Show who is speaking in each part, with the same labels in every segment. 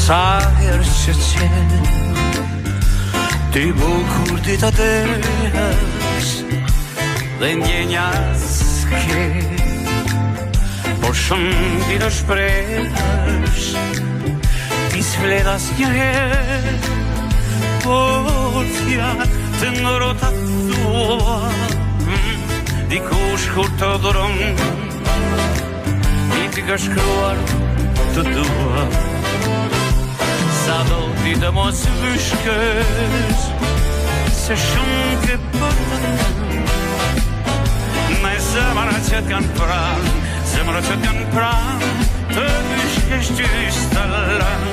Speaker 1: Sa herë që qenë ti bukur dita desh dhe ndjenja s'ke, por shumë ti të shpresh, ti s'flet asnjëherë, por fjalë të ngrohta tua dikush kur të dhuron, ti ka shkruar të dua. Sa do ti të mos vyshkësh, se shumë ke për të thënë, me zemra që t'kan pranë, zemra që t'kan pranë, të vyshkesh ty s'tëllën.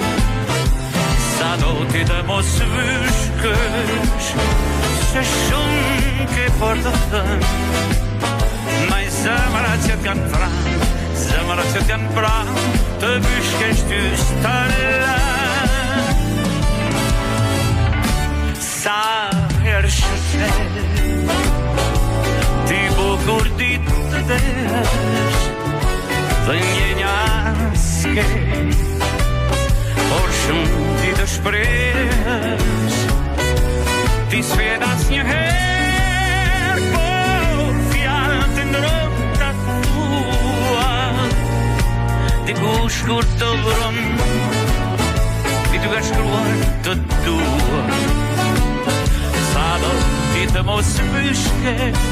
Speaker 1: Sa do ti të mos vyshkësh, se shumë ke për të thënë, me zemra që t'kan pranë, zemra që t'kan pranë, të vyshkesh ty s'tëllën. Sa herë shqe ti bukur ditë të desh dhe ndjenja s'ke, por shumë ti të shpresh, ti s'flet asnjëherë, por fjalë të ngrohta tua dikush kur të dhuron, ti t'u ka shkruar të dua. Sa do ti të mos vyshkesh,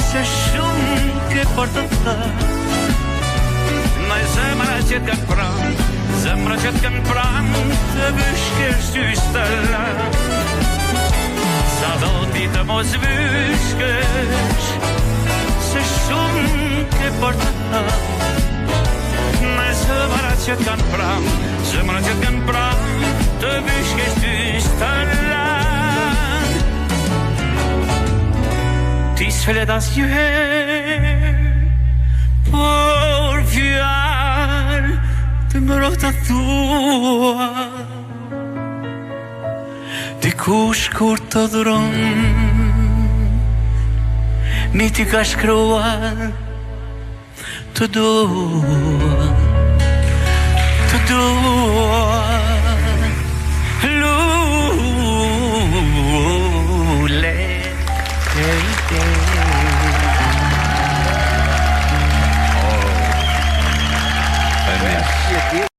Speaker 1: se shumë ke për të thënë, me zemra që t'kan pranë, zemra që t'kan pranë, të vyshkesh ty s'tëllën. Sa do ti të mos vyshkesh, se shumë ke për të thënë, me zemra që t'kan pranë, zemra që t'kan pranë, të vyshkesh ty s'tëllën. Ti s'flet asnjëherë, por fjalë të ngrohta tua dikush kur të dhuron, mi ti ka shkruar të dua, të dua.